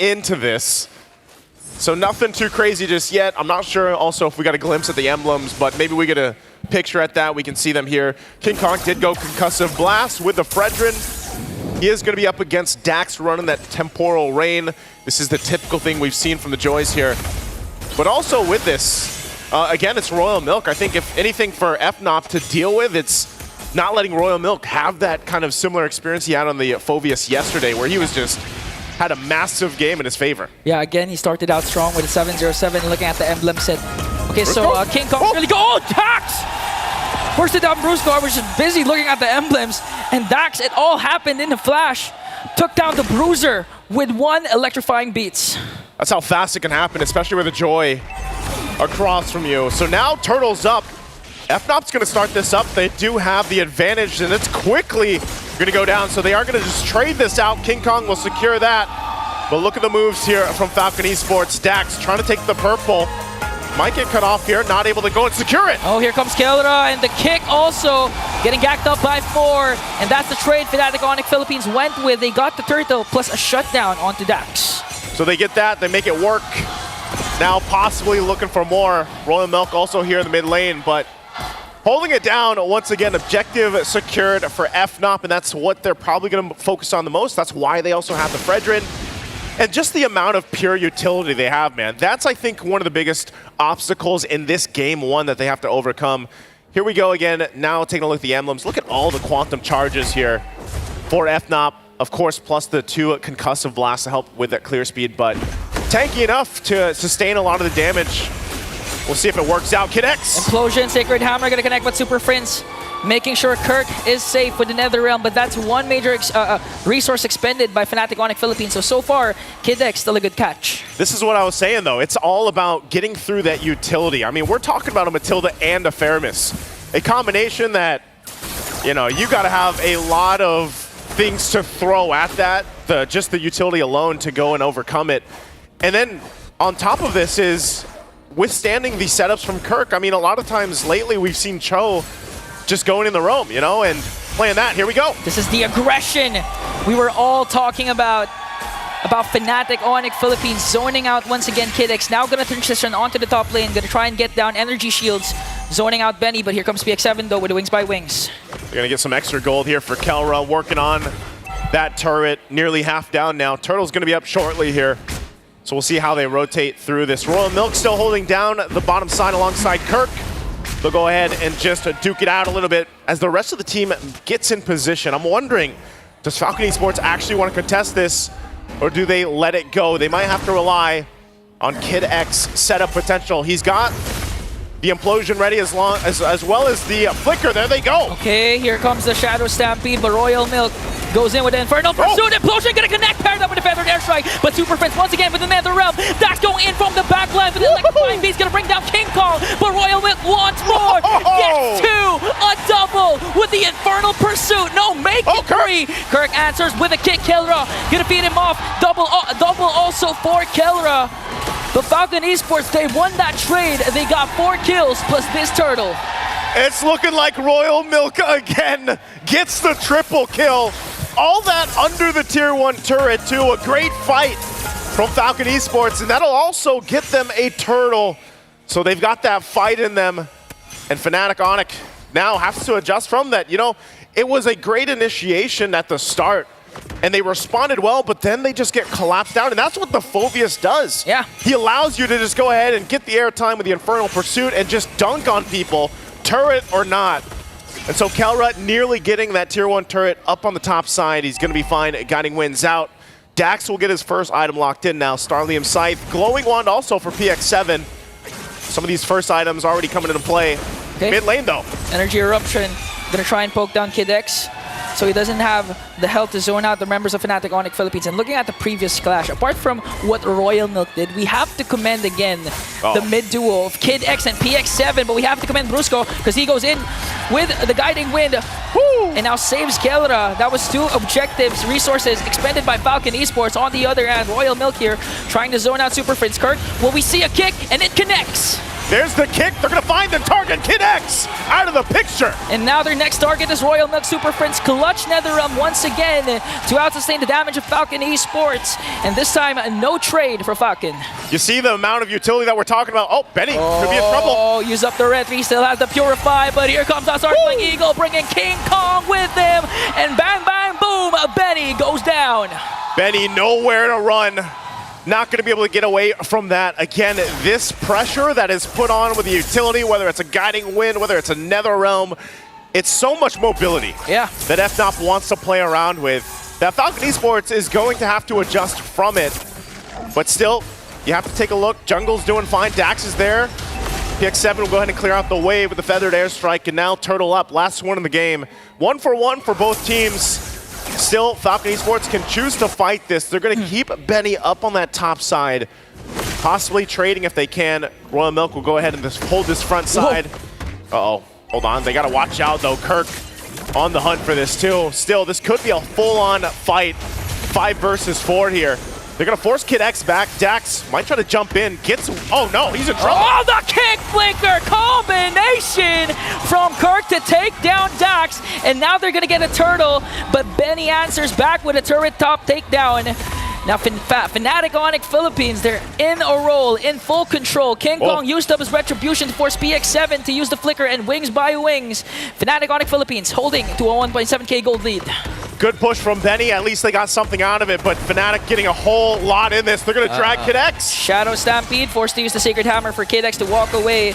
into this. So nothing too crazy just yet. I'm not sure also if we got a glimpse at the emblems, but maybe we get a picture at that. We can see them here. King Kong did go Concussive Blast with the Fredrin. He is going to be up against Dax running that Temporal Rain. This is the typical thing we've seen from the Joys here. But also with this, again, it's Royal Milk. I think if anything for FNOP to deal with, it's not letting Royal Milk have that kind of similar experience he had on the Phoveus yesterday, where he was just had a massive game in his favor. Yeah, again, he started out strong with a 7-0-7, looking at the emblem set. Okay, so King Kong really go. Oh, Dax! Forced it down Brusco. I was just busy looking at the emblems. And Dax, it all happened in a flash. Took down the Bruiser with one electrifying beats. That's how fast it can happen, especially with a Joy across from you. So now Turtle's up. FNOP's going to start this up. They do have the advantage, and it's quickly going to go down. So they are going to just trade this out. King Kong will secure that. But look at the moves here from Falcon Esports. Dax trying to take the purple. Might get cut off here, not able to go and secure it. Oh, here comes Kelra, and the kick also getting gacked up by 4. And that's the trade Fnatic Onic Philippines went with. They got the turtle plus a shutdown onto Dax. So they get that, they make it work. Now possibly looking for more. Royal Milk also here in the mid lane, but holding it down once again. Objective secured for FNOP, and that's what they're probably going to focus on the most. That's why they also have the Fredrin. And just the amount of pure utility they have, man. That's, I think, one of the biggest obstacles in this game one that they have to overcome. Here we go again. Now taking a look at the emblems. Look at all the quantum charges here for FNOP. Of course, plus the 2 concussive blasts to help with that clear speed, but tanky enough to sustain a lot of the damage. We'll see if it works out. Kid X. Implosion, Sacred Hammer gonna connect with Super Prince, making sure Kirk is safe with the Nether Realm, but that's one major resource expended by Fnatic Onic Philippines. So far, Kid X still a good catch. This is what I was saying, though. It's all about getting through that utility. I mean, we're talking about a Matilda and a Feramis. A combination that, you know, you got to have a lot of things to throw at that, just the utility alone to go and overcome it. And then on top of this is withstanding these setups from Kirk. I mean, a lot of times lately we've seen Cho just going in the roam, you know, and playing that. Here we go. This is the aggression we were all talking about Fnatic Onic Philippines zoning out once again. Kid X now going to transition onto the top lane, going to try and get down energy shields, zoning out Benny, but here comes PX7 though with the Wings by Wings. They're going to get some extra gold here for Kelra, working on that turret, nearly half down now. Turtle's going to be up shortly here, so we'll see how they rotate through this. Royal Milk still holding down the bottom side alongside Kirk. They'll go ahead and just duke it out a little bit as the rest of the team gets in position. I'm wondering, does Falcon Esports actually want to contest this, or do they let it go? They might have to rely on Kid X setup potential. He's got the implosion ready as well as the flicker. There they go. Okay, here comes the Shadow Stampede, but Royal Milk goes in with the Infernal Pursuit. Implosion gonna connect, paired up with the Feathered Airstrike, but Super Prince once again with the Nether Realm. Dax going in from the back line with the electrifying beast, gonna bring down King Kong, but Royal Milk once more gets 2, a double with the Infernal Pursuit. No, make it 3. Kirk answers with a kick. Kelra gonna feed him off. Double also for Kelra. But Falcon Esports, they won that trade. They got 4 kills plus this turtle. It's looking like Royal Milk again gets the triple kill. All that under the tier 1 turret too. A great fight from Falcon Esports, and that'll also get them a turtle. So they've got that fight in them. And Fnatic Onic now has to adjust from that. You know, it was a great initiation at the start, and they responded well, but then they just get collapsed out, and that's what the Phoveus does. Yeah. He allows you to just go ahead and get the airtime with the Infernal Pursuit and just dunk on people, turret or not. And so Kelra nearly getting that tier 1 turret up on the top side. He's going to be fine. Guiding Winds out. Dax will get his first item locked in now. Starlium Scythe. Glowing Wand also for PX7. Some of these first items already coming into play. Okay. Mid lane though. Energy Eruption. Going to try and poke down Kid X, so he doesn't have the health to zone out the members of Fnatic Onic Philippines. And looking at the previous clash, apart from what Royal Milk did, we have to commend again the mid duo of Kid X and PX7, but we have to commend Brusco because he goes in with the Guiding Wind. Woo! And now saves Kelra. That was 2 objectives, resources expended by Falcon Esports. On the other hand, Royal Milk here trying to zone out Super Prince Kirk. Well, we see a kick and it connects. There's the kick. They're going to find the target. Kid X out of the picture. And now their next target is Royal Milk Super Friends. Clutch NetherRealm once again to out-sustain the damage of Falcon Esports. And this time, no trade for Falcon. You see the amount of utility that we're talking about. Oh, Benny could be in trouble. Oh, use up the red 3. Still has the Purify, but here comes our Startling Eagle, bringing King Kong with him. And bang, bang, boom, Benny goes down. Benny nowhere to run. Not going to be able to get away from that. Again, this pressure that is put on with the utility, whether it's a Guiding Wind, whether it's a NetherRealm, it's so much mobility that FNOP wants to play around with, that Falcon Esports is going to have to adjust from it. But still, you have to take a look. Jungle's doing fine. Dax is there. PX7 will go ahead and clear out the wave with the Feathered Airstrike, and now Turtle up. Last one in the game. 1-for-1 for both teams. Still, Falcon Esports can choose to fight this. They're going to keep Benny up on that top side, possibly trading if they can. Royal Milk will go ahead and just hold this front side. Uh-oh. Hold on. They got to watch out, though. Kirk on the hunt for this, too. Still, this could be a full-on fight. 5 versus 4 here. They're going to force Kid X back. Dax might try to jump in. Gets... Oh, no. He's in trouble. Oh, the kick flicker combination from Kirk to take down Dax. And now they're going to get a turtle. But Benny answers back with a turret top takedown. Now, Fnatic Onic Philippines, they're in a roll, in full control. King Kong used up his retribution to force PX7 to use the flicker and wings by wings. Fnatic Onic Philippines holding to a 1.7k gold lead. Good push from Benny. At least they got something out of it, but Fnatic getting a whole lot in this. They're going to drag Kid X. Shadow Stampede, forced to use the Sacred Hammer for Kid X to walk away.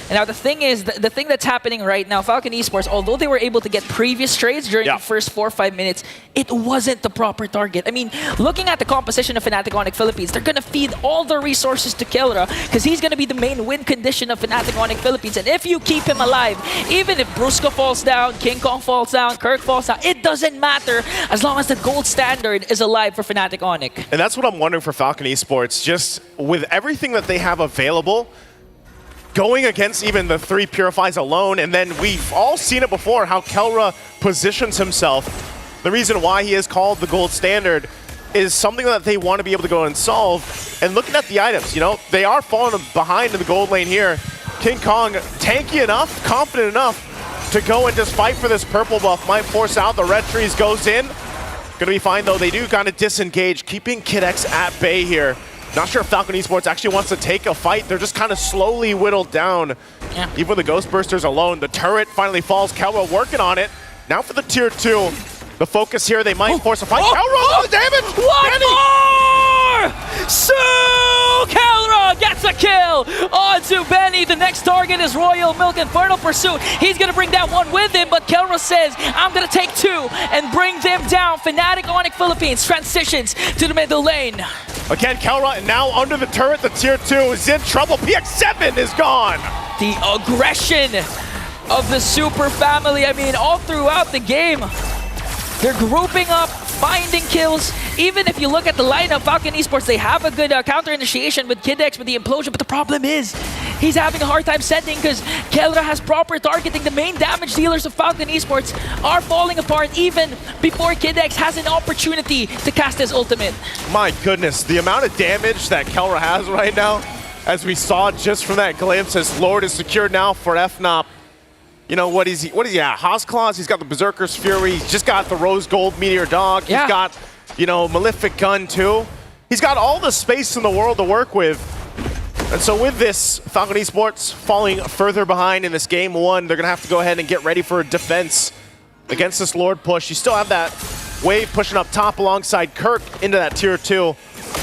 And now the thing is, the thing that's happening right now, Falcon Esports, although they were able to get previous trades during the first 4 or 5 minutes, it wasn't the proper target. I mean, looking at the composition of Fnatic Onic Philippines, they're going to feed all the resources to Kelra because he's going to be the main win condition of Fnatic Onic Philippines. And if you keep him alive, even if Brusca falls down, King Kong falls down, Kirk falls down, it doesn't matter as long as the gold standard is alive for Fnatic Onic. And that's what I'm wondering for Falcon Esports. Just with everything that they have available, going against even the 3 Purifies alone, and then we've all seen it before, how Kelra positions himself. The reason why he is called the gold standard is something that they want to be able to go and solve. And looking at the items, you know, they are falling behind in the gold lane here. King Kong, tanky enough, confident enough to go and just fight for this purple buff. Might force out, the red trees goes in. Gonna be fine though, they do kind of disengage, keeping Kid X at bay here. Not sure if Falcon Esports actually wants to take a fight. They're just kind of slowly whittled down. Even with the Ghost Bursters alone, the turret finally falls. Kelra working on it. Now for the tier 2. The focus here, they might force a fight. Kelra, the damage! One more! So Kelra gets a kill onto Benny. The next target is Royal Milk Infernal Pursuit. He's going to bring down one with him, but Kelra says, I'm going to take 2 and bring them down. Fnatic Onic Philippines transitions to the middle lane. Again, Kelra now under the turret. The tier 2 is in trouble. PX7 is gone. The aggression of the Super Family. I mean, all throughout the game, they're grouping up, finding kills. Even if you look at the lineup, Falcon Esports, they have a good counter initiation with Kid X with the implosion, but the problem is, he's having a hard time setting because Kelra has proper targeting. The main damage dealers of Falcon Esports are falling apart even before Kid X has an opportunity to cast his ultimate. My goodness, the amount of damage that Kelra has right now, as we saw just from that glimpse, as Lord is secured now for FNOP. You know, what is he at? Haas Claws, he's got the Berserker's Fury, he's just got the Rose Gold Meteor Dog, he's got, you know, Malefic Gun too. He's got all the space in the world to work with. And so with this, Falcon Esports falling further behind in this game 1, they're gonna have to go ahead and get ready for defense against this Lord push. You still have that wave pushing up top alongside Kirk into that tier 2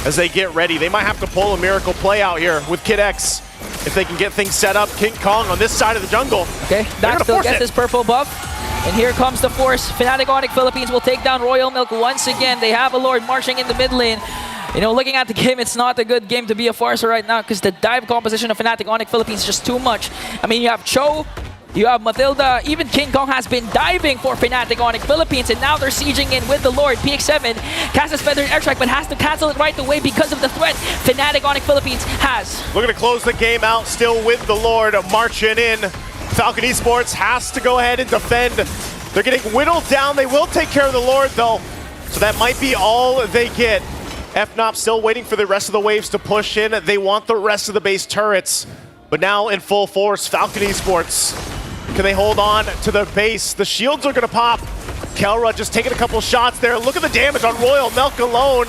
as they get ready. They might have to pull a miracle play out here with Kid X. If they can get things set up, King Kong on this side of the jungle. Okay, Dax still gets this purple buff. And here comes the force. Fnatic Onic Philippines will take down Royal Milk once again. They have a Lord marching in the mid lane. You know, looking at the game, it's not a good game to be a Farser right now because the dive composition of Fnatic Onic Philippines is just too much. I mean, you have Cho, you have Matilda, even King Kong has been diving for Fnatic Onic Philippines, and now they're sieging in with the Lord. PX7 casts his Feathered Airstrike, but has to cancel it right away because of the threat Fnatic Onic Philippines has. Looking to close the game out, still with the Lord marching in. Falcon Esports has to go ahead and defend. They're getting whittled down. They will take care of the Lord, though, so that might be all they get. FNOP still waiting for the rest of the waves to push in. They want the rest of the base turrets. But now in full force, Falcon Esports. Can they hold on to the base? The shields are gonna pop. Kelra just taking a couple shots there. Look at the damage on Royal Milk alone.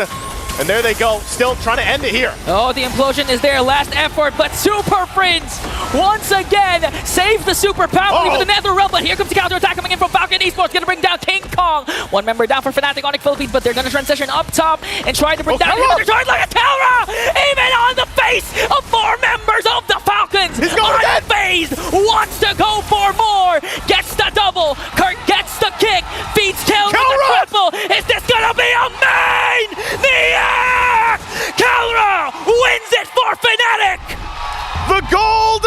And there they go, still trying to end it here. Oh, the implosion is there, last effort, but Super Friends once again save the super power with the Nether Realm, but here comes the counterattack coming in from Falcon Esports, gonna bring down King Kong. One member down for Fnatic, Onic Philippines, but they're gonna transition up top and try to bring down another turret like a Kelra! Even on the face of 4 members of the Falcons! He's going dead! Phase wants to go for more, gets the double, Kurt gets the kick, feeds Kill with the triple. Is this gonna be a main? The Kelra wins it for Fnatic! The gold